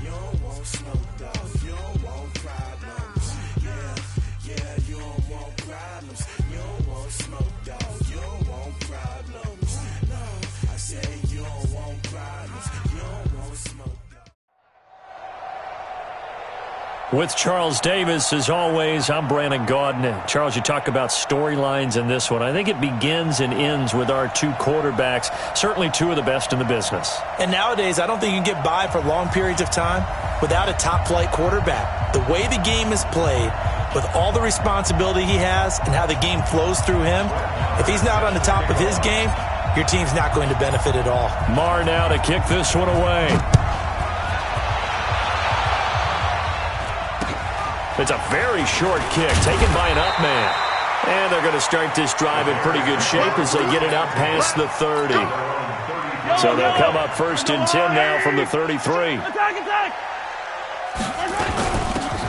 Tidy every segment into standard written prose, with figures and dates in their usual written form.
You don't want smoke, though. You don't want problems. Yeah, you don't want problems. You don't want smoke, though. You don't want problems. No, I say you don't want problems. You don't want smoke, though. With Charles Davis, as always, I'm Brandon Gaudin. Charles, you talk about storylines in this one. I think it begins and ends with our two quarterbacks, certainly two of the best in the business. And nowadays, I don't think you can get by for long periods of time without a top-flight quarterback. The way the game is played, with all the responsibility he has and how the game flows through him, if he's not on the top of his game, your team's not going to benefit at all. Marr now to kick this one away. It's a very short kick taken by an up man. And they're going to start this drive in pretty good shape as they get it up past the 30. So they'll come up 1st and 10 now from the 33.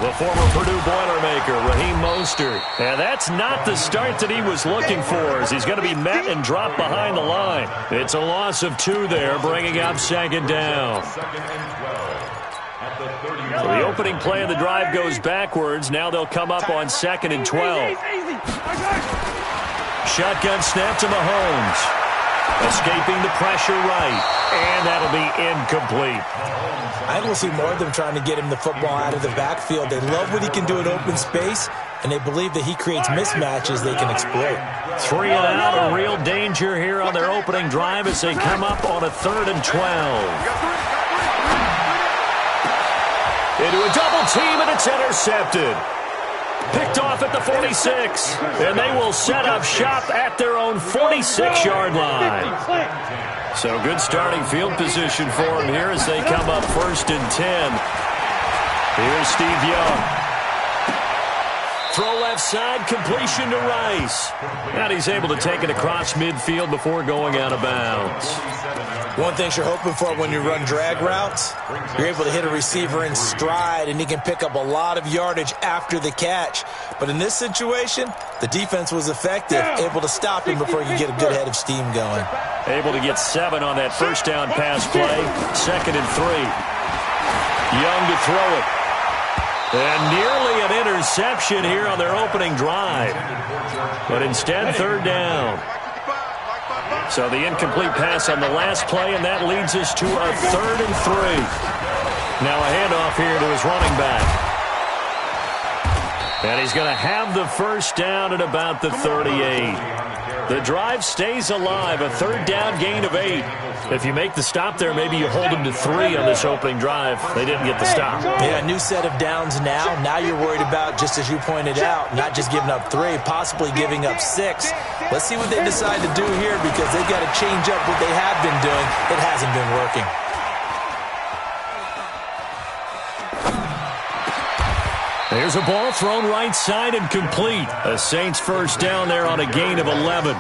The former Purdue Boilermaker, Raheem Mostert. And that's not the start that he was looking for, as he's going to be met and dropped behind the line. It's a loss of 2 there, bringing up 2nd down. So the opening play of the drive goes backwards. Now they'll come up on 2nd and 12. Shotgun snap to Mahomes. Escaping the pressure right. And that'll be incomplete. I think we'll see more of them trying to get him the football out of the backfield. They love what he can do in open space, and they believe that he creates mismatches they can exploit. 3 and out, a real danger here on their opening drive as they come up on a 3rd and 12. Into a double team, and it's intercepted. Picked off at the 46. And they will set up shop at their own 46-yard line. So good starting field position for them here as they come up 1st and 10. Here's Steve Young. Throw left side, completion to Rice. And he's able to take it across midfield before going out of bounds. One thing you're hoping for when you run drag routes, you're able to hit a receiver in stride, and he can pick up a lot of yardage after the catch. But in this situation, the defense was effective, able to stop him before he could get a good head of steam going. Able to get 7 on that first down pass play. 2nd and 3. Young to throw it. And nearly an interception here on their opening drive. But instead, 3rd down. So the incomplete pass on the last play, and that leads us to a 3rd and 3. Now a handoff here to his running back. And he's going to have the first down at about the 38. The drive stays alive, a 3rd down gain of 8. If you make the stop there, maybe you hold them to 3 on this opening drive. They didn't get the stop. Yeah, new set of downs now. Now you're worried about, just as you pointed out, not just giving up 3, possibly giving up 6. Let's see what they decide to do here, because they've got to change up what they have been doing. It hasn't been working. There's a ball thrown right side and complete. A Saints first down there on a gain of 11.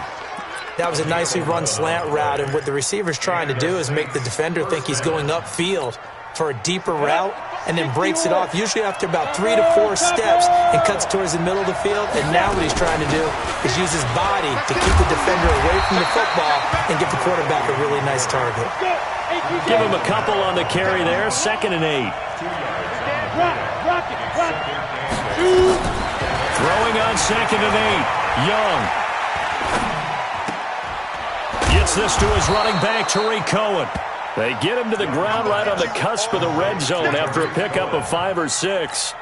That was a nicely run slant route, and what the receiver's trying to do is make the defender think he's going upfield for a deeper route, and then breaks it off, usually after about 3 to 4 steps, and cuts towards the middle of the field. And now what he's trying to do is use his body to keep the defender away from the football and give the quarterback a really nice target. Give him a couple on the carry there. 2nd and 8. Throwing on 2nd and 8. Young. Gets this to his running back, Tariq Cohen. They get him to the ground right on the cusp of the red zone after a pickup of 5 or 6.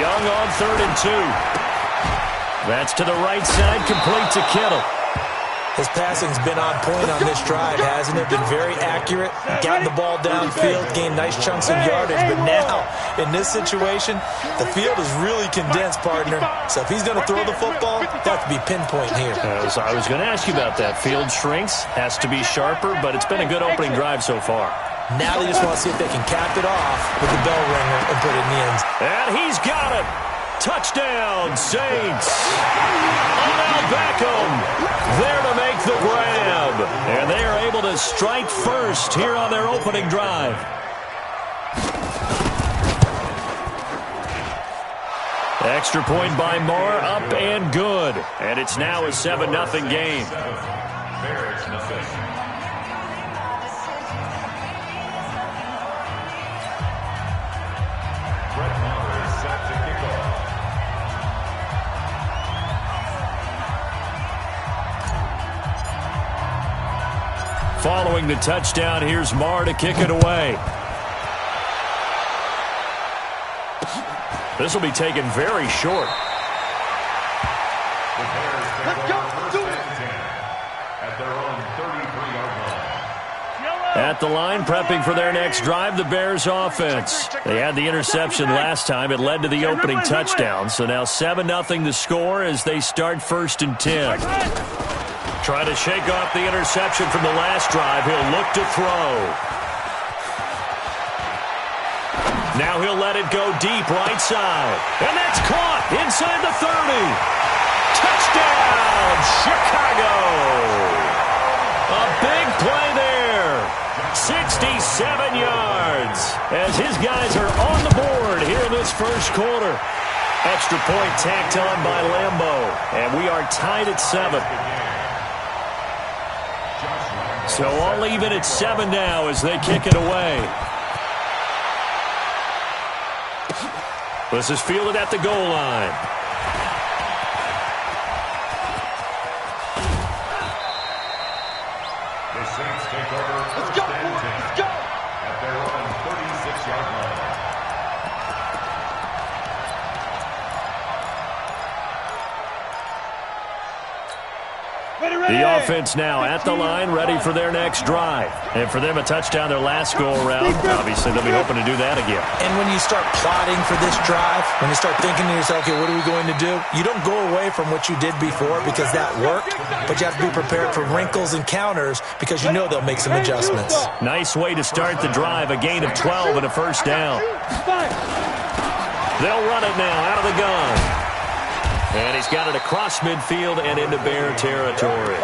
Young on 3rd and 2. That's to the right side, complete to Kittle. His passing's been on point on this drive, hasn't it? Been very accurate, gotten the ball downfield, gained nice chunks of yardage. But now, in this situation, the field is really condensed, partner. So if he's going to throw the football, that has to be pinpoint here. I was going to ask you about that. Field shrinks, has to be sharper, but it's been a good opening drive so far. Now they just want to see if they can cap it off with the bell ringer and put it in the end. And he's got it. Touchdown, Saints. Odell Beckham there to make the grab. And they are able to strike first here on their opening drive. Extra point by Moore, up and good. And it's now a 7-0 game. Following the touchdown, here's Marr to kick it away. This will be taken very short. Let's go. Do it. At their own 33-yard line. At the line, prepping for their next drive, the Bears offense. They had the interception last time. It led to the opening touchdown. So now 7-0 the score as they start 1st and 10. Try to shake off the interception from the last drive. He'll look to throw. Now he'll let it go deep right side. And that's caught inside the 30. Touchdown, Chicago. A big play there. 67 yards as his guys are on the board here in this first quarter. Extra point tacked on by Lambo. And we are tied at 7. So all even at 7 now as they kick it away. This is fielded at the goal line. The Saints take over. Let's go. Let's go. At their own 36-yard line. The offense now at the line, ready for their next drive. And for them, a touchdown their last go-around. Obviously, they'll be hoping to do that again. And when you start plotting for this drive, when you start thinking to yourself, okay, what are we going to do? You don't go away from what you did before because that worked, but you have to be prepared for wrinkles and counters because you know they'll make some adjustments. Nice way to start the drive, a gain of 12 and a first down. They'll run it now out of the gun. And he's got it across midfield and into Bear territory.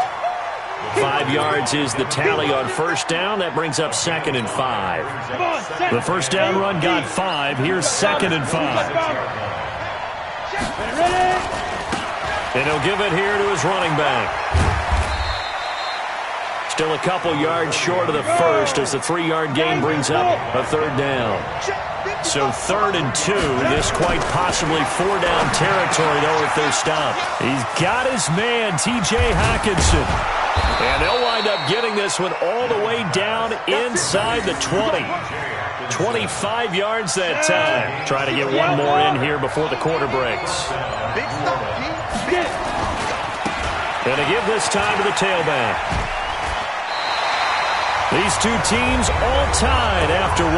5 yards is the tally on first down. That brings up 2nd and 5. The first down run got 5. Here's 2nd and 5. And he'll give it here to his running back. Still a couple yards short of the first as the 3-yard gain brings up a 3rd down. So 3rd and 2, this quite possibly 4-down territory, though, if they're stopped. He's got his man, T.J. Hockenson. And they'll wind up getting this one all the way down inside the 20. 25 yards that time. Trying to get one more in here before the quarter breaks. And to give this time to the tailback. These two teams all tied after 1.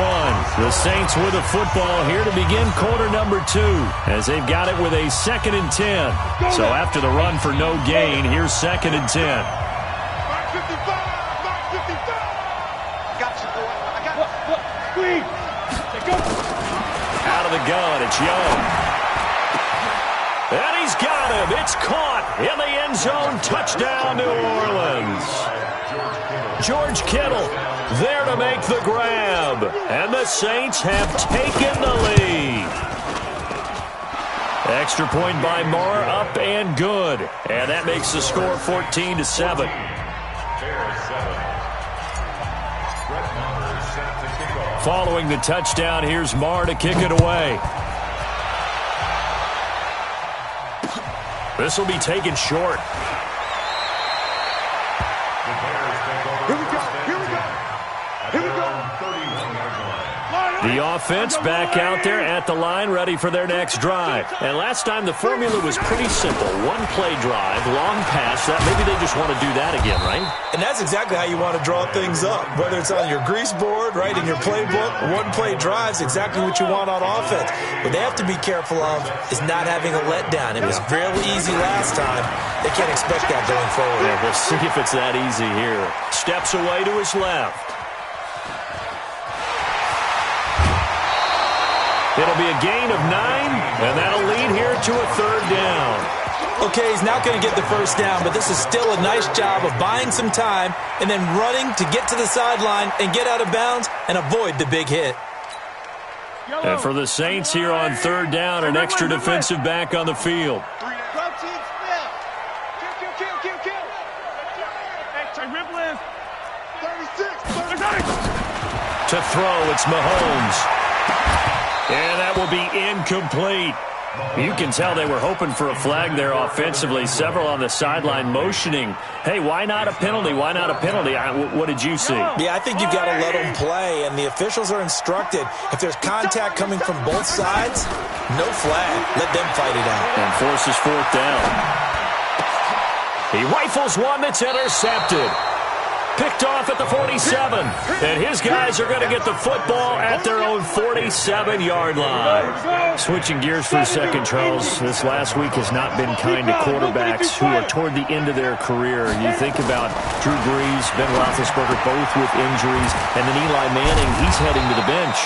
The Saints with a football here to begin quarter number 2 as they've got it with a 2nd and 10. So after the run for no gain, here's 2nd and 10. Out of the gun, it's Young. And he's got him. It's caught in the end zone. Touchdown, New Orleans. George Kittle there to make the grab. And the Saints have taken the lead. Extra point by Moore, up and good. And that makes the score 14-7. Following the touchdown, here's Marr to kick it away. This will be taken short. The offense back out there at the line, ready for their next drive. And last time, the formula was pretty simple. One-play drive, long pass. That maybe they just want to do that again, right? And that's exactly how you want to draw things up. Whether it's on your grease board, right, in your playbook, one-play drive's exactly what you want on offense. What they have to be careful of is not having a letdown. It was real easy last time. They can't expect that going forward. Yeah, we'll see if it's that easy here. Steps away to his left. It'll be a gain of 9, and that'll lead here to a 3rd down. Okay, he's not going to get the first down, but this is still a nice job of buying some time and then running to get to the sideline and get out of bounds and avoid the big hit. And for the Saints here on third down, an extra defensive back on the field. To throw, it's Mahomes. And that will be incomplete. You can tell they were hoping for a flag there offensively. Several on the sideline motioning, hey, why not a penalty? Why not a penalty? What did you see? Yeah, I think you've got to let them play, and the officials are instructed, if there's contact coming from both sides, no flag. Let them fight it out. And forces fourth down. He rifles one that's intercepted. Picked off at the 47. And his guys are going to get the football at their own 47-yard line. Switching gears for a second, Charles. This last week has not been kind to quarterbacks who are toward the end of their career. You think about Drew Brees, Ben Roethlisberger, both with injuries. And then Eli Manning, he's heading to the bench.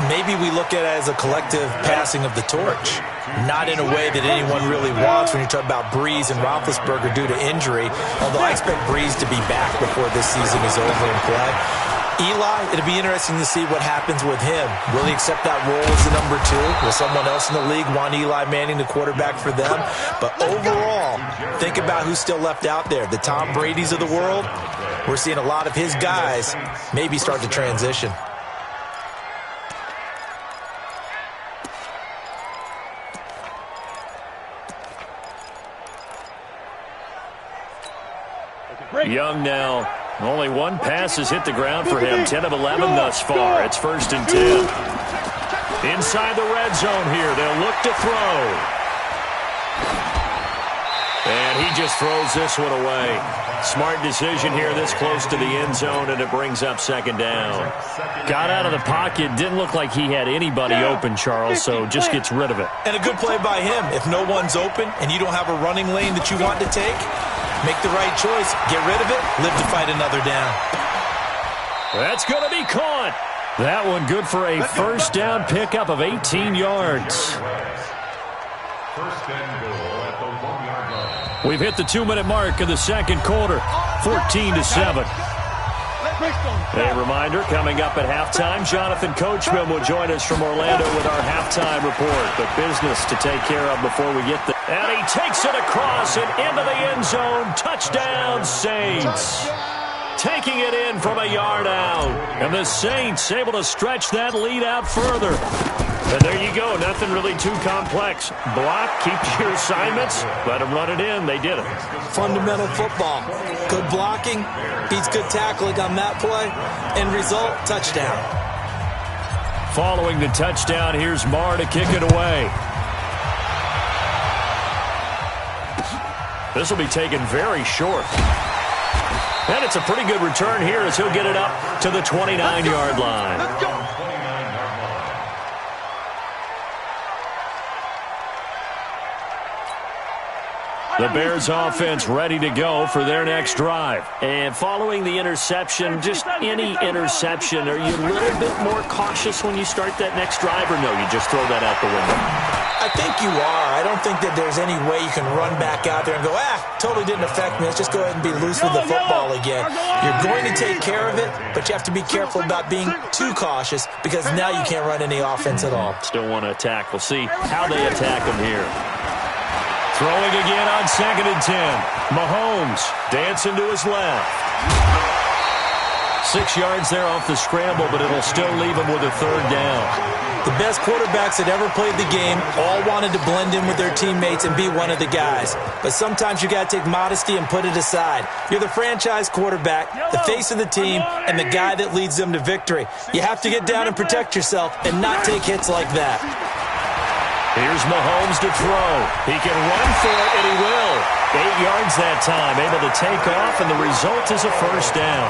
Maybe we look at it as a collective passing of the torch, not in a way that anyone really wants when you talk about Brees and Roethlisberger due to injury, although I expect Brees to be back before this season is over in play. Eli, it'll be interesting to see what happens with him. Will he accept that role as the number 2? Will someone else in the league want Eli Manning to quarterback for them? But overall, think about who's still left out there. The Tom Brady's of the world, we're seeing a lot of his guys maybe start to transition. Young now. Only one pass has hit the ground for him. 10 of 11 thus far. It's 1st and 10. Inside the red zone here. They'll look to throw. And he just throws this one away. Smart decision here this close to the end zone, and it brings up 2nd down. Got out of the pocket. Didn't look like he had anybody open, Charles, so just gets rid of it. And a good play by him. If no one's open and you don't have a running lane that you want to take, make the right choice. Get rid of it. Live to fight another down. That's going to be caught. That one good for a first down pickup of 18 yards. First and goal at the 1-yard line. We've hit the 2-minute mark of the second quarter, 14-7. A reminder, coming up at halftime, Jonathan Coachman will join us from Orlando with our halftime report. But business to take care of before we get there. And he takes it across and into the end zone. Touchdown, Saints. Taking it in from a yard out. And the Saints able to stretch that lead out further. And there you go. Nothing really too complex. Block, keep to your assignments, let them run it in. They did it. Fundamental football. Good blocking beats good tackling on that play. End result, touchdown. Following the touchdown, here's Marr to kick it away. This will be taken very short. And it's a pretty good return here as he'll get it up to the 29-yard line. The Bears offense ready to go for their next drive. And following the interception, just any interception, are you a little bit more cautious when you start that next drive, or no, you just throw that out the window? I think you are. I don't think that there's any way you can run back out there and go, totally didn't affect me. Let's just go ahead and be loose with the football again. You're going to take care of it, but you have to be careful about being too cautious because now you can't run any offense at all. Still want to attack. We'll see how they attack them here. Throwing again on 2nd and 10. Mahomes dancing to his left. 6 yards there off the scramble, but it'll still leave him with a 3rd down. The best quarterbacks that ever played the game all wanted to blend in with their teammates and be one of the guys. But sometimes you got to take modesty and put it aside. You're the franchise quarterback, the face of the team, and the guy that leads them to victory. You have to get down and protect yourself and not take hits like that. Here's Mahomes to throw. He can run for it, and he will. 8 yards that time, able to take off, and the result is a first down.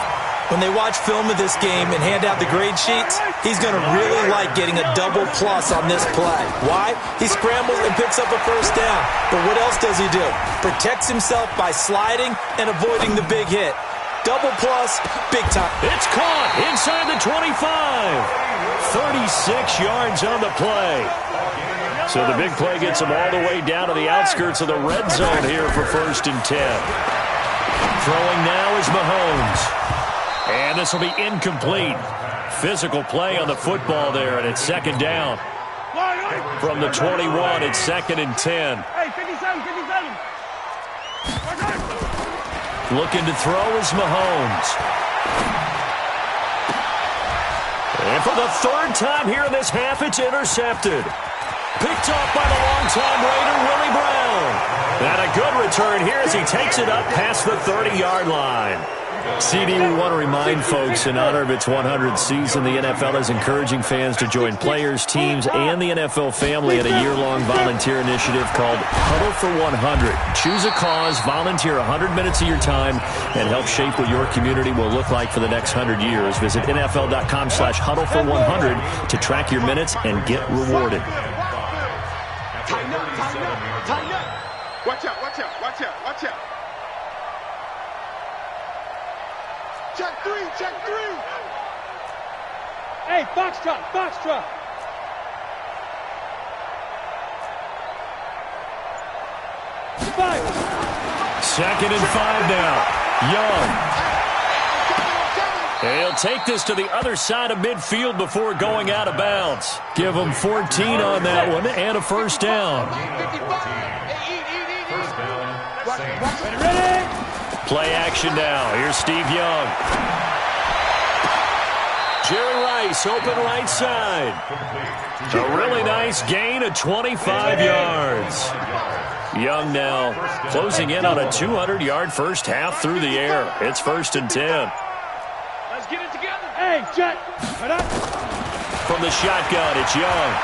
When they watch film of this game and hand out the grade sheets, he's going to really like getting a double plus on this play. Why? He scrambles and picks up a first down. But what else does he do? Protects himself by sliding and avoiding the big hit. Double plus, big time. It's caught inside the 25. 36 yards on the play. So the big play gets him all the way down to the outskirts of the red zone here for 1st and 10. Throwing now is Mahomes. And this will be incomplete. physical play on the football there, and it's second down. From the 21, it's 2nd and 10. Hey, 57, 57. Looking to throw is Mahomes. And for the 3rd time here in this half, it's intercepted. Picked off by the longtime Raider, Willie Brown. And a good return here as he takes it up past the 30-yard line. CD, we want to remind folks, in honor of its 100th season, the NFL is encouraging fans to join players, teams, and the NFL family in a year-long volunteer initiative called Huddle for 100. Choose a cause, volunteer 100 minutes of your time, and help shape what your community will look like for the next 100 years. Visit NFL.com/huddle for 100 to track your minutes and get rewarded. Tighten up, tighten up, tighten up. Watch out, watch out, watch out, watch out. Check 3, check 3. Hey, Foxtrot, Foxtrot. Five. 2nd and 5 now. Young. He'll take this to the other side of midfield before going out of bounds. Give him 14 on that one and a first down. First down, Saints. Ready? Play action now. Here's Steve Young. Jerry Rice, open right side. A really nice gain of 25 yards. Young now closing in on a 200-yard first half through the air. It's 1st and 10. Let's get it together. Hey, Jet. Right up. From the shotgun, it's Young.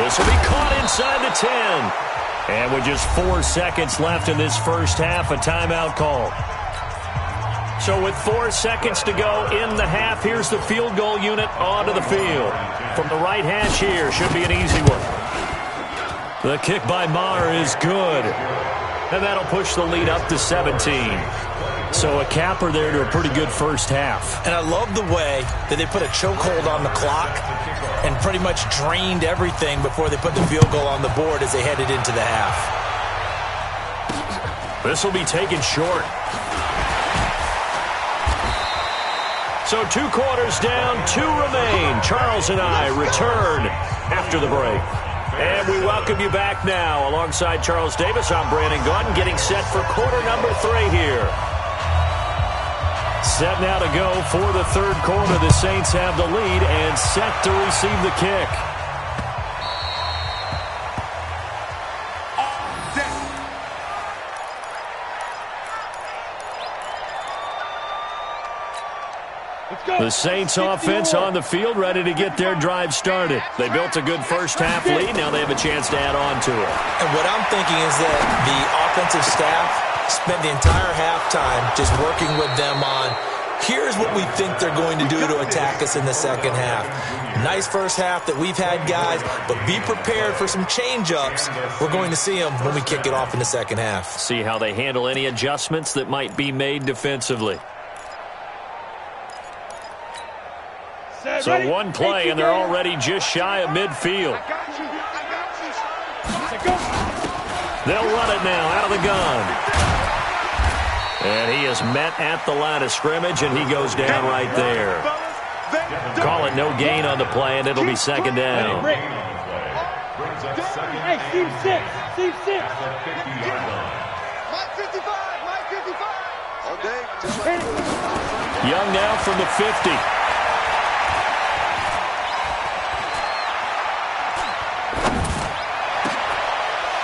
This will be caught inside the 10. And with just 4 seconds left in this first half, a timeout call. So with 4 seconds to go in the half, here's the field goal unit onto the field. From the right hash here, should be an easy one. The kick by Maher is good. And that'll push the lead up to 17. So a capper there to a pretty good first half. And I love the way that they put a chokehold on the clock and pretty much drained everything before they put the field goal on the board as they headed into the half. This will be taken short. So 2 quarters down, 2 remain. Charles and I return after the break. And we welcome you back now. Alongside Charles Davis, I'm Brandon Gaudin, getting set for quarter number 3 here. Set now to go for the 3rd quarter. The Saints have the lead and set to receive the kick. The Saints offense on the field, ready to get their drive started. They built a good first half lead. Now they have a chance to add on to it. And what I'm thinking is that the offensive staff spent the entire halftime just working with them on, here's what we think they're going to do to attack us in the second half. Nice first half that we've had, guys, but be prepared for some change-ups. We're going to see them when we kick it off in the second half. See how they handle any adjustments that might be made defensively. So one play, and they're already just shy of midfield. They'll run it now out of the gun. And he is met at the line of scrimmage, and he goes down right there. Call it no gain on the play, and it'll be second down. Hey, Steve 6, Steve 6. Mike 55, Mike 55. All day, just like Young now from the 50.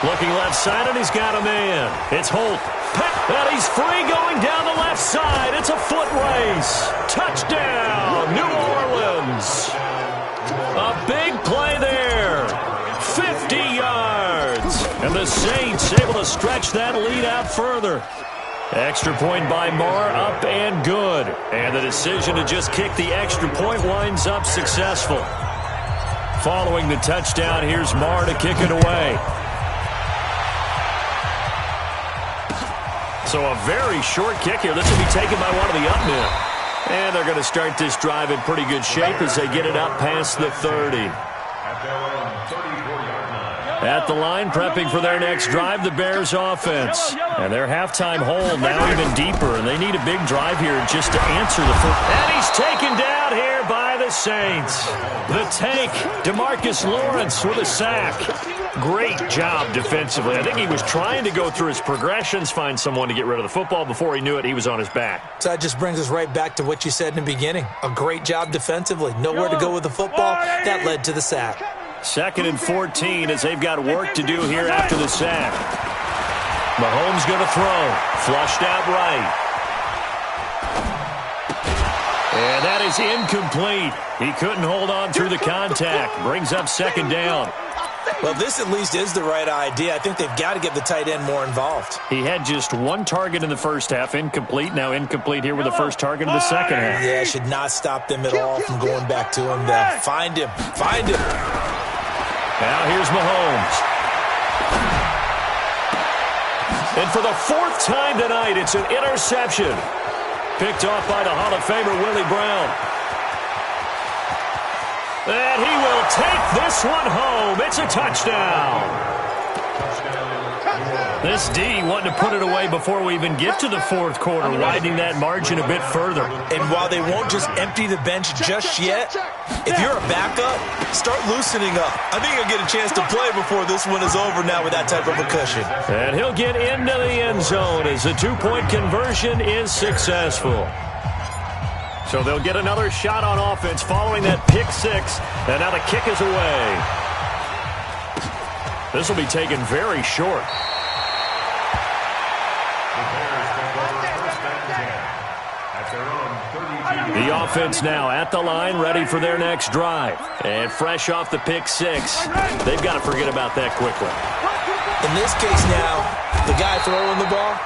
Looking left side, and he's got a man. It's Holt. And he's free going down the left side. It's a foot race. Touchdown, New Orleans. A big play there. 50 yards. And the Saints able to stretch that lead out further. Extra point by Maher, up and good. And the decision to just kick the extra point winds up successful. Following the touchdown, here's Maher to kick it away. So a very short kick here. This will be taken by one of the up men. And they're going to start this drive in pretty good shape as they get it up past the 30. At their own 34-yard line. At the line, prepping for their next drive, the Bears offense. And their halftime hole now even deeper, and they need a big drive here just to answer the first. And he's taken down here by the Saints. The tank, DeMarcus Lawrence with a sack. Great job defensively. I think he was trying to go through his progressions, find someone to get rid of the football. Before he knew it, he was on his back. So that just brings us right back to what you said in the beginning. A great job defensively. Nowhere to go with the football. That led to the sack. 2nd and 14 as they've got work to do here after the sack. Mahomes going to throw. Flushed out right. And that is incomplete. He couldn't hold on through the contact. Brings up 2nd down. Well, this at least is the right idea. I think they've got to get the tight end more involved. He had just 1 target in the first half. Incomplete. Now incomplete here with the first target of the second half. Yeah, should not stop them at all from going back to him. Then find him. Find him. Now here's Mahomes. And for the 4th time tonight, it's an interception. Picked off by the Hall of Famer, Willie Brown. And he will take this one home. It's a touchdown. This D wanting to put it away before we even get to the 4th quarter, widening that margin a bit further. And while they won't just empty the bench just yet, if you're a backup, start loosening up. I think you'll get a chance to play before this one is over now with that type of a cushion. And he'll get into the end zone as the 2-point conversion is successful. So they'll get another shot on offense following that pick 6, and now the kick is away. This will be taken very short. The offense now at the line, ready for their next drive. And fresh off the pick 6, they've got to forget about that quickly. In this case now, the guy throwing the ball,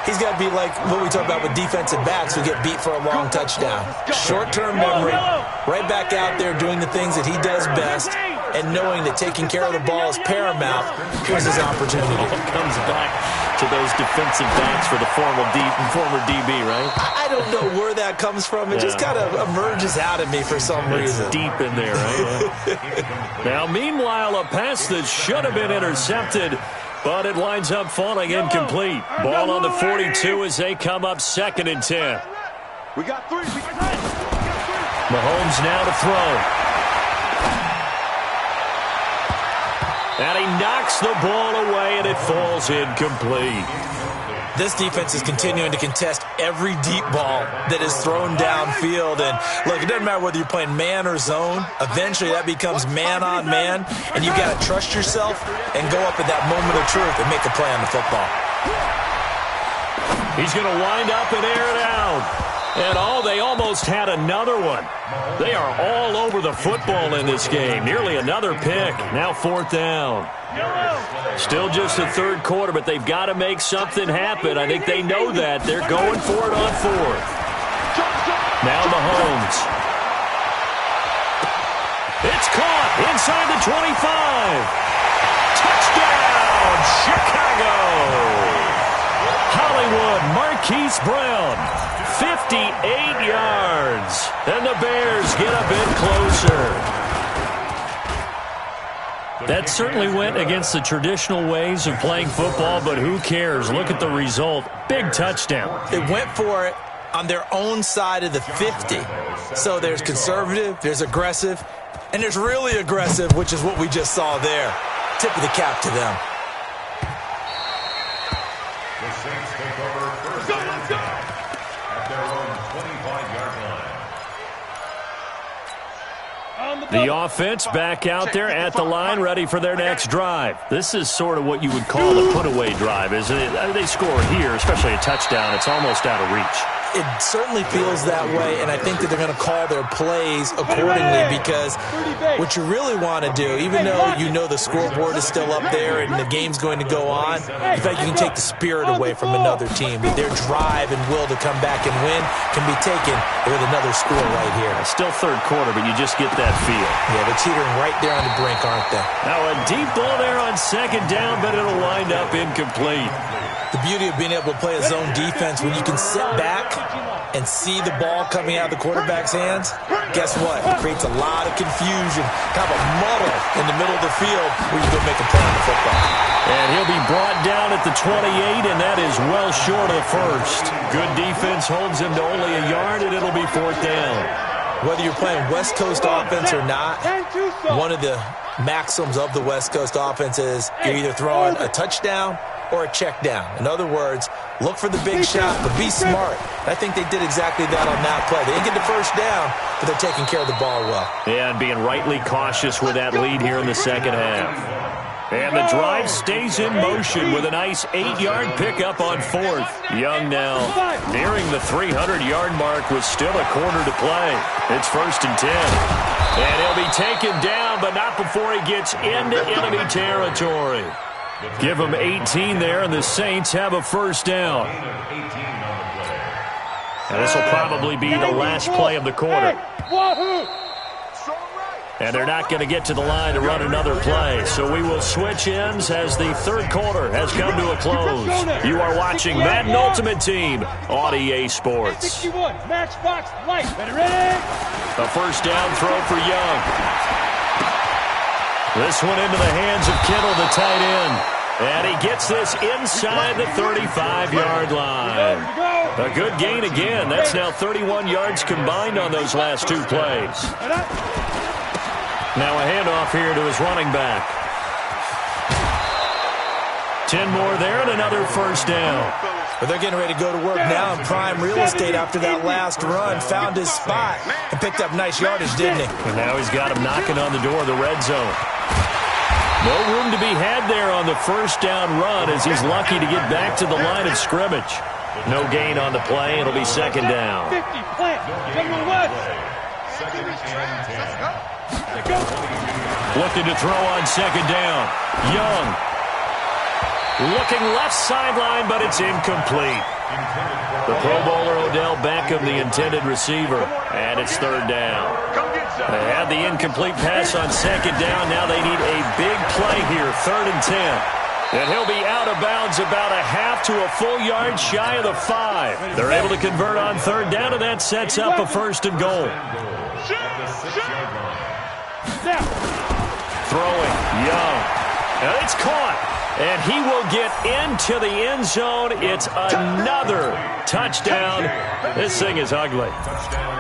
he's got to be like what we talk about with defensive backs who get beat for a long touchdown. Short-term memory, right back out there doing the things that he does best, and knowing that taking care of the ball is paramount. Here's his opportunity. Comes back to those defensive backs for the former DB, right? I don't know where that comes from. It just kind of emerges out of me for some reason. It's deep in there, right? Now, meanwhile, a pass that should have been intercepted, but it winds up falling incomplete. Ball on the 42 as they come up 2nd and 10. We got 3. Mahomes now to throw. And he knocks the ball away, and it falls incomplete. This defense is continuing to contest every deep ball that is thrown downfield. And, look, it doesn't matter whether you're playing man or zone. Eventually, that becomes man-on-man, and you've got to trust yourself and go up at that moment of truth and make a play on the football. He's going to wind up and air it out. And, they almost had another one. They are all over the football in this game. Nearly another pick. Now 4th down. Still just the 3rd quarter, but they've got to make something happen. I think they know that. They're going for it on 4th. Now Mahomes. It's caught inside the 25. Touchdown, Chicago. Hollywood Marquise Brown. 58 yards, and the Bears get a bit closer. That certainly went against the traditional ways of playing football, but who cares? Look at the result. Big touchdown. They went for it on their own side of the 50. So there's conservative, there's aggressive, and there's really aggressive, which is what we just saw there. Tip of the cap to them. The Saints take over 1st and 10 at their own 25-yard line. The offense back out there at the line, ready for their next drive. This is sort of what you would call a put-away drive, isn't it? They score here, especially a touchdown. It's almost out of reach. It certainly feels that way, and I think that they're going to call their plays accordingly, because what you really want to do, even though you know the scoreboard is still up there and the game's going to go on, in fact, you can take the spirit away from another team. Their drive and will to come back and win can be taken with another score right here. Still 3rd quarter, but you just get that feel. Yeah, they're teetering right there on the brink, aren't they? Now a deep ball there on 2nd down, but it'll wind up incomplete. The beauty of being able to play a zone defense when you can sit back and see the ball coming out of the quarterback's hands, guess what? It creates a lot of confusion, kind of a muddle in the middle of the field where you go make a play on the football. And he'll be brought down at the 28, and that is well short of the first. Good defense holds him to only a yard, and it'll be 4th down. Whether you're playing West Coast offense or not, one of the maxims of the West Coast offense is you're either throwing a touchdown or a check down. In other words, look for the big shot, but be smart. I think they did exactly that on that play. They didn't get the first down, but they're taking care of the ball well. Yeah, and being rightly cautious with that lead here in the second half. And the drive stays in motion with a nice 8-yard pickup on 4th. Young now nearing the 300-yard mark with still a quarter to play. It's 1st and 10. And he'll be taken down, but not before he gets into enemy territory. Give him 18 there, and the Saints have a 1st down. And this will probably be the last play of the quarter. And they're not going to get to the line to run another play. So we will switch ends as the 3rd quarter has come to a close. You are watching Madden Ultimate Team on EA Sports. 61, Matchbox Light. Ready? A 1st down throw for Young. This one into the hands of Kittle, the tight end. And he gets this inside the 35-yard line. A good gain again. That's now 31 yards combined on those last 2 plays. Now a handoff here to his running back. 10 more there and another 1st down. But they're getting ready to go to work now in prime real estate after that last run. Found his spot and picked up nice yardage, didn't he? And now he's got him knocking on the door of the red zone. No room to be had there on the 1st down run as he's lucky to get back to the line of scrimmage. No gain on the play. It'll be 2nd down. 50, plant, number 1. Looking to throw on 2nd down. Young. Looking left sideline, but it's incomplete. The Pro Bowler Odell Beckham, the intended receiver, and it's 3rd down. They had the incomplete pass on 2nd down. Now they need a big play here, 3rd and 10. And he'll be out of bounds about a half to a full yard shy of the 5. They're able to convert on 3rd down, and that sets up a 1st and goal. Throwing, Young. And it's caught. And he will get into the end zone. It's another touchdown. This thing is ugly.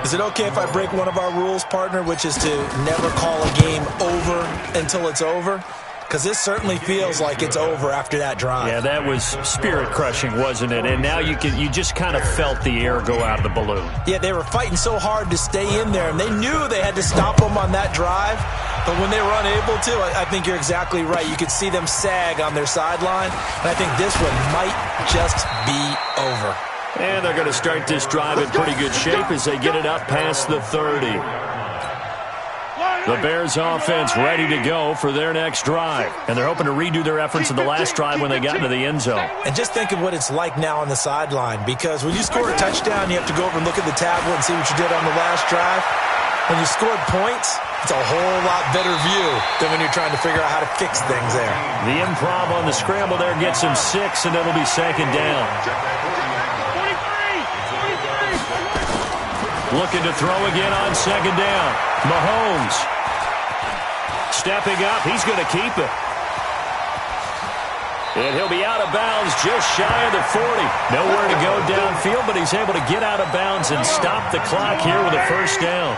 Is it okay if I break one of our rules, partner, which is to never call a game over until it's over? Because this certainly feels like it's over after that drive. Yeah, that was spirit-crushing, wasn't it? And now you just kind of felt the air go out of the balloon. Yeah, they were fighting so hard to stay in there, and they knew they had to stop them on that drive. But when they were unable to, I think you're exactly right. You could see them sag on their sideline, and I think this one might just be over. And they're going to start this drive in pretty good shape as they get it up past the 30. The Bears offense ready to go for their next drive. And they're hoping to redo their efforts in the last drive when they got into the end zone. And just think of what it's like now on the sideline, because when you score a touchdown, you have to go over and look at the tablet and see what you did on the last drive. When you scored points, it's a whole lot better view than when you're trying to figure out how to fix things there. The improv on the scramble there gets him 6, and it'll be 2nd down. 43. Looking to throw again on 2nd down. Mahomes. Stepping up, he's going to keep it. And he'll be out of bounds just shy of the 40. Nowhere to go downfield, but he's able to get out of bounds and stop the clock here with a 1st down.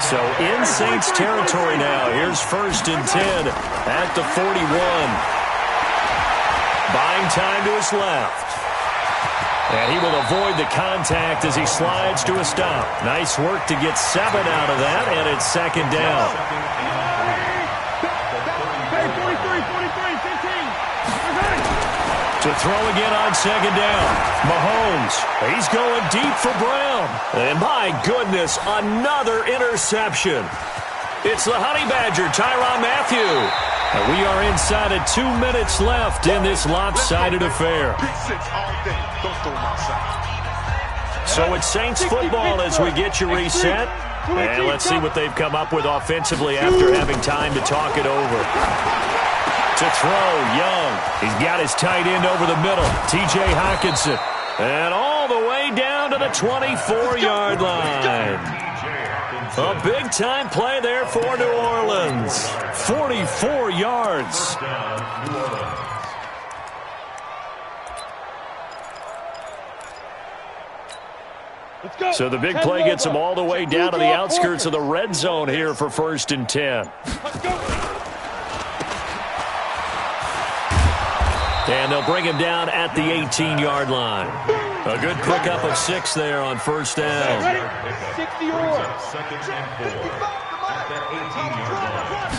So in Saints territory now. Here's 1st and 10 at the 41. Buying time to his left. And he will avoid the contact as he slides to a stop. Nice work to get 7 out of that, and it's 2nd down. To throw again on 2nd down. Mahomes, he's going deep for Brown. And my goodness, another interception. It's the Honey Badger, Tyrann Mathieu. And we are inside of 2 minutes left in this lopsided affair. So it's Saints football as we get you reset. And let's see what they've come up with offensively after having time to talk it over. To throw, Young. He's got his tight end over the middle, T.J. Hockenson. And all the way down to the 24-yard line. A big-time play there for New Orleans. 44 yards. So the big play gets them all the way down to the outskirts of the red zone here for 1st and 10. And they'll bring him down at the 18-yard line. A good pickup of 6 there on 1st down. 60 yards. Second and 4 at that 18-yard line.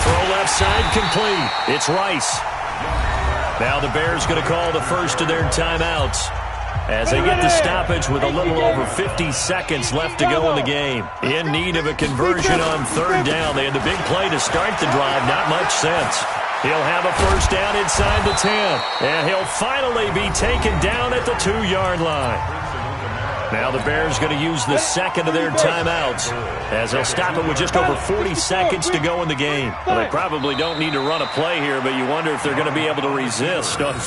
Throw left side complete. It's Rice. Now the Bears going to call the first of their timeouts as they get the stoppage with a little over 50 seconds left to go in the game. In need of a conversion on 3rd down. They had the big play to start the drive. Not much sense. He'll have a 1st down inside the 10. And he'll finally be taken down at the 2-yard line. Now the Bears going to use the second of their timeouts as they'll stop it with just over 40 seconds to go in the game. Well, they probably don't need to run a play here, but you wonder if they're going to be able to resist on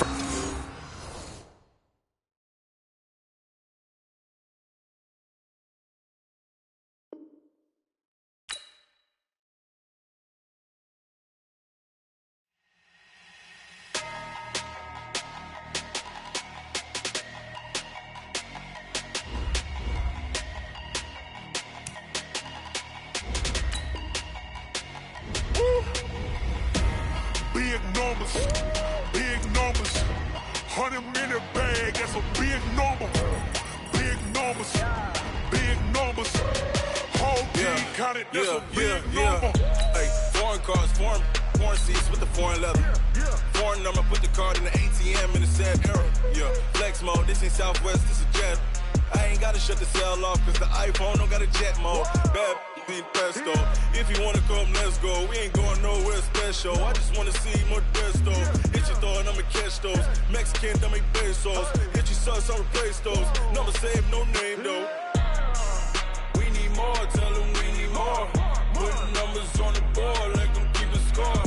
Big numbers, 100-minute bag, that's a big number. Big numbers, whole team counted, that's a big number. Hey, foreign cars, foreign seats with the foreign leather. Foreign number, put the card in the ATM in the sad era. Yeah, flex mode, this ain't Southwest, this is jet. I ain't gotta shut the cell off, cause the iPhone don't got a jet mode. Bad pesto. If you wanna come, let's go. We ain't going nowhere special. I just wanna see more desto. Hit your thought, I'ma catch those. Mexican, don't make pesos. Hit your sus, I'll replace those. Number saved, no name though. We need more, tell them we need more. Put numbers on the board, let them keep a score.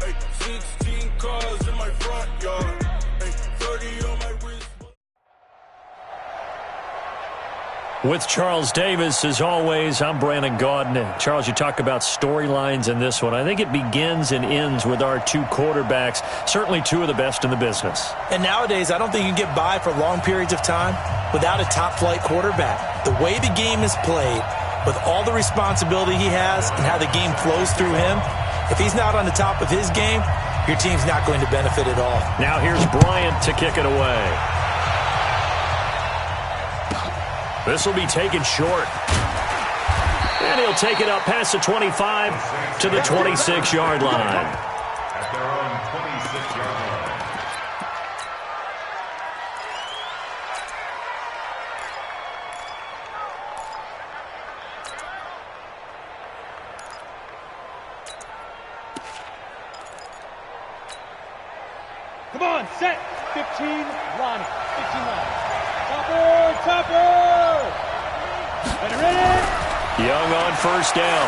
Hey, 16 cars in my front yard. Hey, 30 on my wrist. With Charles Davis, as always, I'm Brandon Gaudin. Charles, you talk about storylines in this one. I think it begins and ends with our 2 quarterbacks, certainly 2 of the best in the business. And nowadays, I don't think you can get by for long periods of time without a top-flight quarterback. The way the game is played, with all the responsibility he has and how the game flows through him, if he's not on the top of his game, your team's not going to benefit at all. Now here's Bryant to kick it away. This will be taken short. And he'll take it up past the 25 to the 26-yard line. At their own 26-yard line. Come on, set. 15, Ronnie. 15 line. Topper. And ready? Young on 1st down.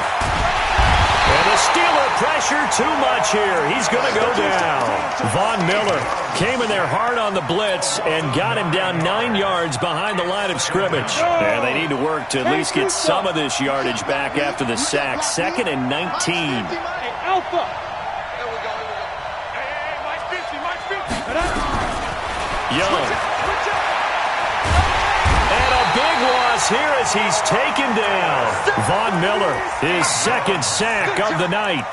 And the Steeler pressure too much here. He's going to go down. Von Miller came in there hard on the blitz and got him down 9 yards behind the line of scrimmage. And they need to work to at least get some of this yardage back after the sack. 2nd and 19. Hey, Alpha. There we go. Hey, Mike 50. Young. Big loss here as he's taken down. Von Miller, his 2nd sack of the night.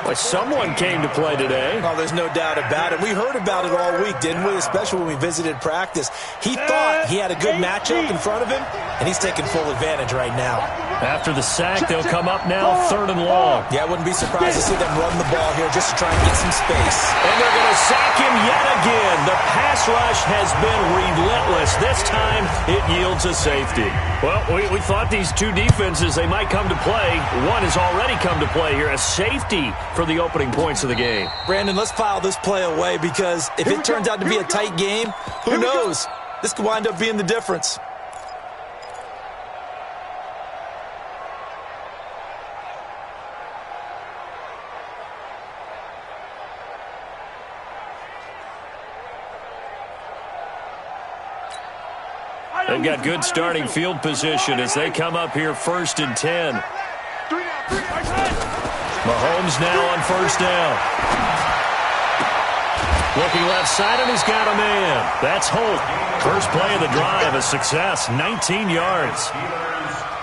Well, someone came to play today. Oh, there's no doubt about it. We heard about it all week, didn't we? Especially when we visited practice. He thought he had a good matchup in front of him, and he's taking full advantage right now. After the sack, they'll come up now 3rd and long. Yeah, I wouldn't be surprised to see them run the ball here just to try and get some space. And they're going to sack him yet again. The pass rush has been relentless. This time, it yields a safety. Well, we thought these 2 defenses, they might come to play. One has already come to play here. A safety for the opening points of the game. Brandon, let's file this play away because if it turns out to be a tight game, who knows? This could wind up being the difference. They've got good starting field position as they come up here 1st and 10. Mahomes now on 1st down. Looking left side, and he's got a man. That's Holt. First play of the drive, a success, 19 yards.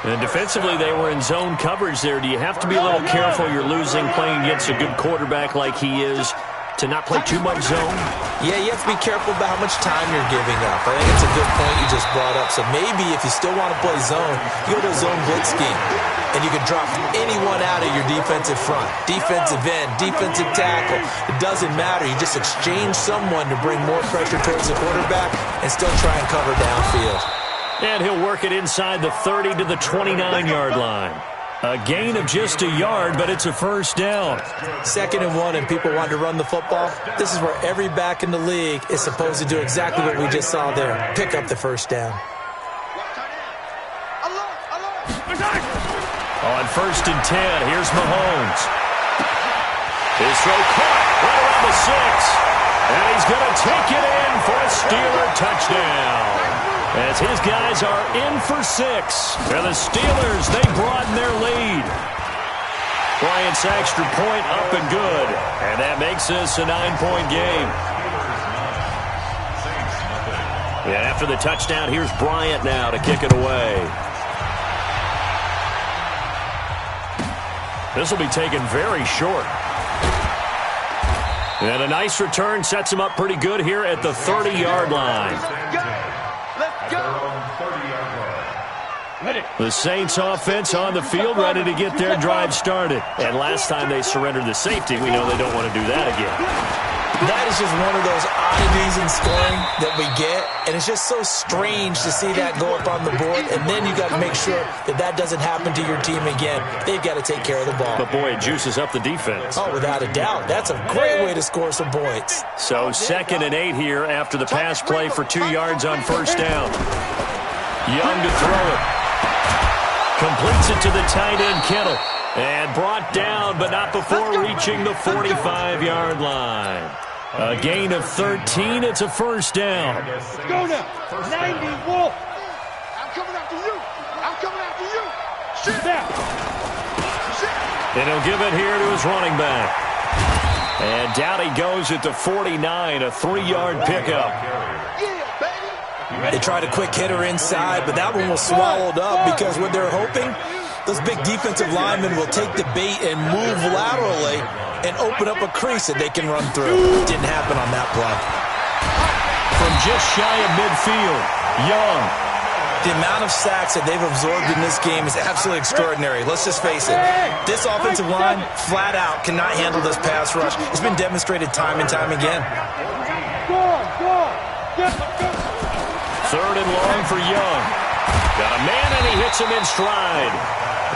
And defensively, they were in zone coverage there. Do you have to be a little careful? You're losing playing against a good quarterback like he is to not play too much zone? Yeah, you have to be careful about how much time you're giving up. I think it's a good point you just brought up. So maybe if you still want to play zone, you go to a zone blitz scheme. And you can drop anyone out of your defensive front. Defensive end, defensive tackle. It doesn't matter. You just exchange someone to bring more pressure towards the quarterback and still try and cover downfield. And he'll work it inside the 30 to the 29-yard line. A gain of just a yard, but it's a 1st down. 2nd and 1, and people want to run the football. This is where every back in the league is supposed to do exactly what we just saw there. Pick up the 1st down. On 1st and 10, here's Mahomes. His throw caught right around the 6. And he's going to take it in for a Steeler touchdown. As his guys are in for 6. And the Steelers, they broaden their lead. Bryant's extra point up and good. And that makes this a 9-point game. Yeah, after the touchdown, here's Bryant now to kick it away. This will be taken very short. And a nice return sets him up pretty good here at the 30-yard line. Let's go. The Saints offense on the field ready to get their drive started. And last time they surrendered the safety, we know they don't want to do that again. That is just one of those oddities in scoring that we get, and it's just so strange to see that go up on the board, and then you got to make sure that that doesn't happen to your team again. They've got to take care of the ball. But, boy, it juices up the defense. Oh, without a doubt. That's a great way to score some points. So 2nd and 8 here after the pass play for 2 yards on 1st down. Young to throw it. Completes it to the tight end, Kittle. And brought down, but not before reaching the 45-yard line. A gain of 13. It's a 1st down. Go now. 90 Wolf. I'm coming after you. I'm coming after you. Shit. Now. Shit. And he'll give it here to his running back. And down he goes at the 49, a 3-yard pickup. Yeah, baby. They tried a quick hitter inside, but that one was swallowed up because what they're hoping, those big defensive linemen will take the bait and move laterally and open up a crease that they can run through. Didn't happen on that play. From just shy of midfield, Young. The amount of sacks that they've absorbed in this game is absolutely extraordinary. Let's just face it. This offensive line, flat out, cannot handle this pass rush. It's been demonstrated time and time again. Go on, go on. Get, go. 3rd and long for Young. Got a man, and he hits him in stride.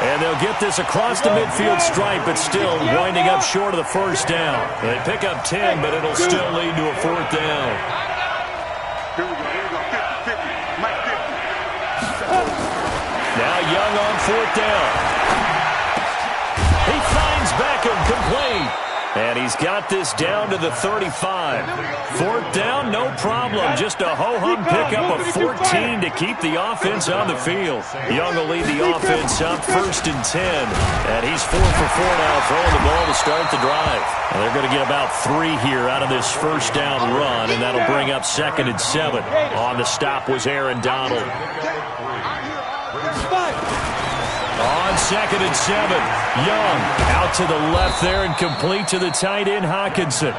And they'll get this across the midfield stripe, but still winding up short of the 1st down. They pick up 10, but it'll still lead to a 4th down. Here we go. 50. Mike 50. Now Young on 4th down. He finds Beckham complete. And he's got this down to the 35. 4th down, no problem. Just a ho-hum pickup of 14 to keep the offense on the field. Young will lead the offense up 1st and 10. And he's 4 for 4 now, throwing the ball to start the drive. And they're going to get about 3 here out of this 1st down run, and that'll bring up 2nd and 7. On the stop was Aaron Donald. On 2nd and 7, Young out to the left there and complete to the tight end, Hockenson.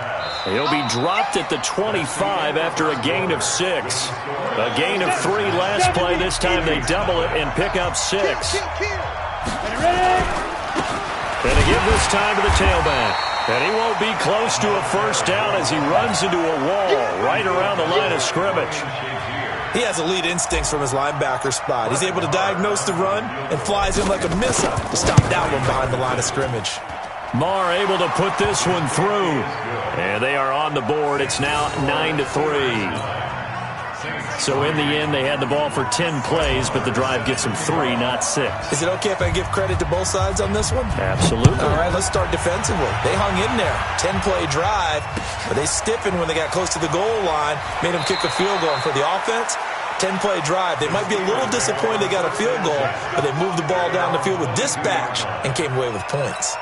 He'll be dropped at the 25 after a gain of 6. A gain of 3 last play. This time they double it and pick up 6. And they give this time to the tailback. And he won't be close to a 1st down as he runs into a wall right around the line of scrimmage. He has elite instincts from his linebacker spot. He's able to diagnose the run and flies in like a missile to stop that one behind the line of scrimmage. Marr able to put this one through. And they are on the board. It's now 9-3. So in the end, they had the ball for 10 plays, but the drive gets them 3, not 6. Is it okay if I give credit to both sides on this one? Absolutely. All right, let's start defensively. They hung in there. 10-play drive, but they stiffened when they got close to the goal line, made them kick a field goal. And for the offense, 10-play drive. They might be a little disappointed they got a field goal, but they moved the ball down the field with dispatch and came away with points.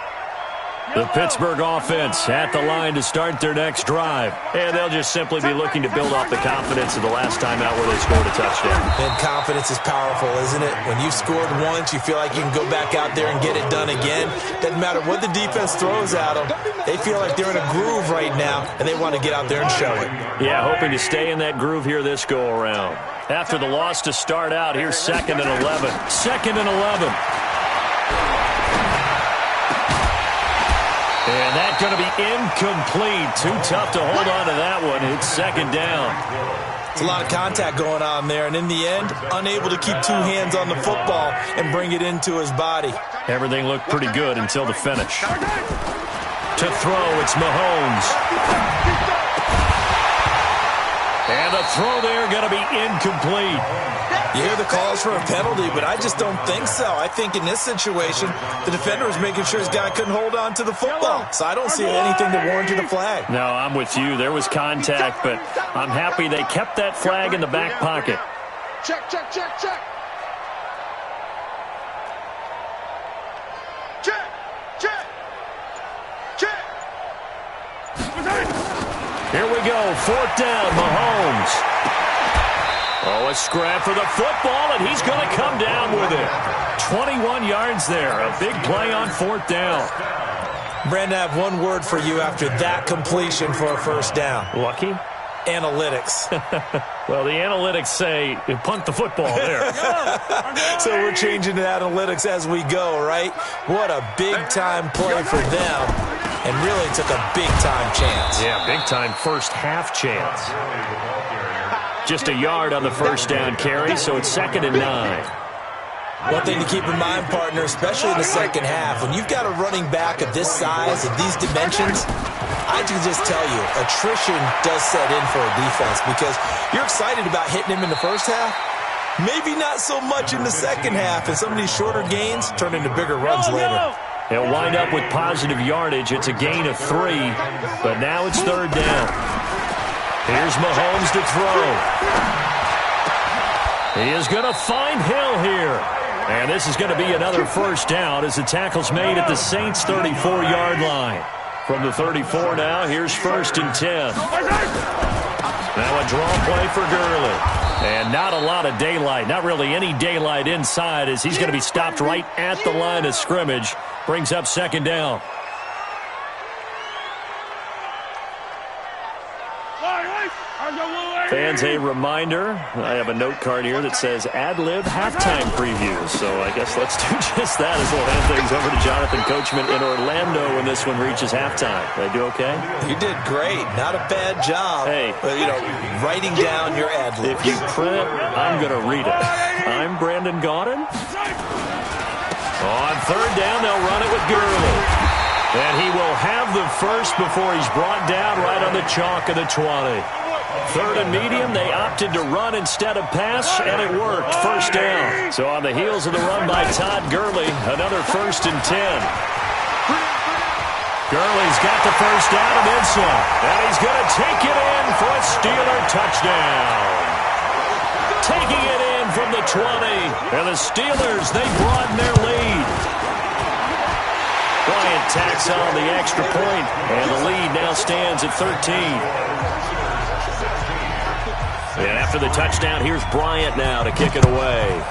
The Pittsburgh offense at the line to start their next drive. And they'll just simply be looking to build off the confidence of the last time out where they scored a touchdown. And confidence is powerful, isn't it? When you've scored once, you feel like you can go back out there and get it done again. Doesn't matter what the defense throws at them. They feel like they're in a groove right now, and they want to get out there and show it. Yeah, hoping to stay in that groove here this go-around. After the loss to start out, here's 2nd and 11. 2nd and 11. And that's going to be incomplete. Too tough to hold on to that one. It's 2nd down. It's a lot of contact going on there, and in the end, unable to keep two hands on the football and bring it into his body. Everything looked pretty good until the finish. To throw, it's Mahomes. And the throw there going to be incomplete. You hear the calls for a penalty, but I just don't think so. I think in this situation, the defender was making sure his guy couldn't hold on to the football. So I don't see anything that warranted a flag. No, I'm with you. There was contact, but I'm happy they kept that flag in the back pocket. Check, check, check, check. Check, check, check. Here we go. 4th down, Mahomes. Oh, a scrap for the football, and he's going to come down with it. 21 yards there. A big play on 4th down. Brandon, I have one word for you after that completion for a first down. Lucky? Analytics. Well, the analytics say punt the football there. So we're changing the analytics as we go, right? What a big-time play for them. And really took a big-time chance. Yeah, big-time first half chance. Just a yard on the first down carry, so it's 2nd and 9. One thing to keep in mind, partner, especially in the second half, when you've got a running back of this size, of these dimensions, I can just tell you, attrition does set in for a defense because you're excited about hitting him in the first half. Maybe not so much in the second half, and some of these shorter gains turn into bigger runs later. He'll wind up with positive yardage. It's a gain of 3, but now it's 3rd down. Here's Mahomes to throw. He is going to find Hill here. And this is going to be another first down as the tackle's made at the Saints' 34-yard line. From the 34 now, here's 1st and 10. Now a draw play for Gurley. And not a lot of daylight, not really any daylight inside as he's going to be stopped right at the line of scrimmage. Brings up 2nd down. Fans, a reminder, I have a note card here that says ad-lib halftime previews. So I guess let's do just that as we'll hand things over to Jonathan Coachman in Orlando when this one reaches halftime. Did I do okay? You did great. Not a bad job. Hey. But, writing down your ad-libs. If you print it, I'm going to read it. I'm Brandon Gaudin. On 3rd down, they'll run it with Gurley. And he will have the first before he's brought down right on the chalk of the 20. 3rd and medium, they opted to run instead of pass, and it worked. First down. So on the heels of the run by Todd Gurley, another 1st and 10. Gurley's got the first down and then some. And he's going to take it in for a Steeler touchdown. Taking it in from the 20. And the Steelers, they broaden their lead. Bryant tacks on the extra point, and the lead now stands at 13. And after the touchdown, here's Bryant now to kick it away.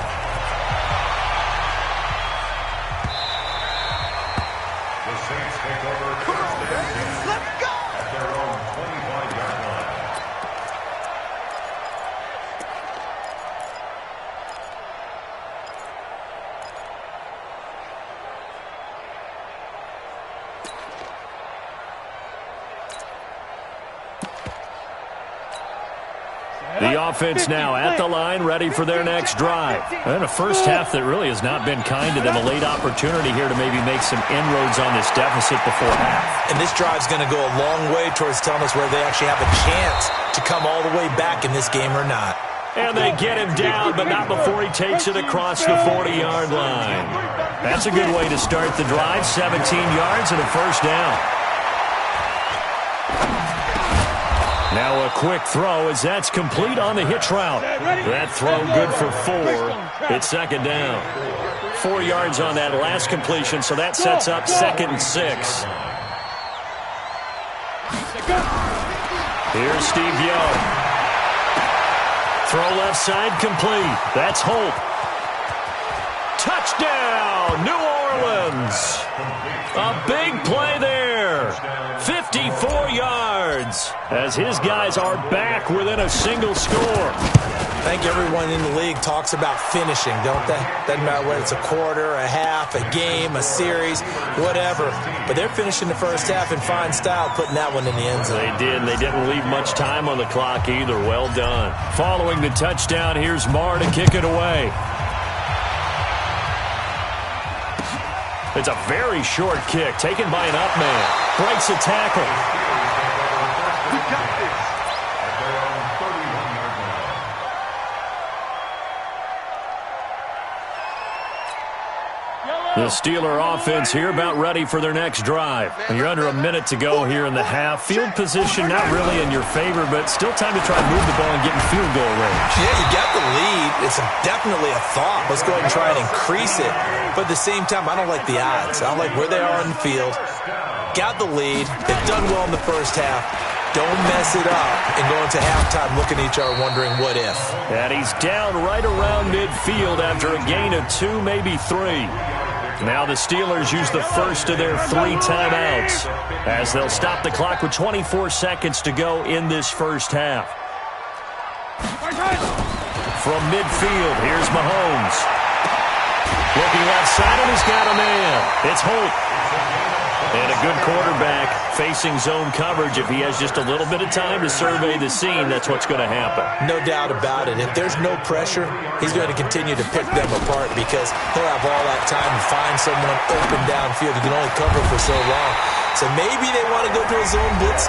The Saints take over first and 10 at their own 25-yard line. The offense now at the line, ready for their next drive. And a first half that really has not been kind to them. A late opportunity here to maybe make some inroads on this deficit before half. And this drive's going to go a long way towards telling us whether they actually have a chance to come all the way back in this game or not. And they get him down, but not before he takes it across the 40-yard line. That's a good way to start the drive. 17 yards and a first down. Now a quick throw as that's complete on the hitch route. That throw good for 4. It's second down. 4 yards on that last completion, so that sets up 2nd and 6. Here's Steve Young. Throw left side complete. That's Holt. Touchdown, New Orleans. A big play there. 54 yards as his guys are back within a single score. I think everyone in the league talks about finishing, don't they? Doesn't matter whether it's a quarter, a half, a game, a series, whatever. But they're finishing the first half in fine style, putting that one in the end zone. They did, and they didn't leave much time on the clock either. Well done. Following the touchdown, here's Marr to kick it away. It's a very short kick, taken by an up man. Breaks a tackle. You got this. The Steeler offense here about ready for their next drive. You're under a minute to go here in the half. Field position not really in your favor, but still time to try and move the ball and get in field goal range. Yeah, you got the lead. It's definitely a thought. Let's go ahead and try and increase it. But at the same time, I don't like the odds. I don't like where they are on the field. Got the lead. They've done well in the first half. Don't mess it up and go into halftime looking at each other wondering what if. And he's down right around midfield after a gain of 2, maybe 3. Now the Steelers use the first of their 3 timeouts as they'll stop the clock with 24 seconds to go in this first half. From midfield, here's Mahomes. Looking left side, and he's got a man. It's Holt. And a good quarterback facing zone coverage. If he has just a little bit of time to survey the scene, that's what's going to happen. No doubt about it. If there's no pressure, he's going to continue to pick them apart because he'll have all that time to find someone open downfield. He can only cover for so long. So maybe they want to go to a zone blitz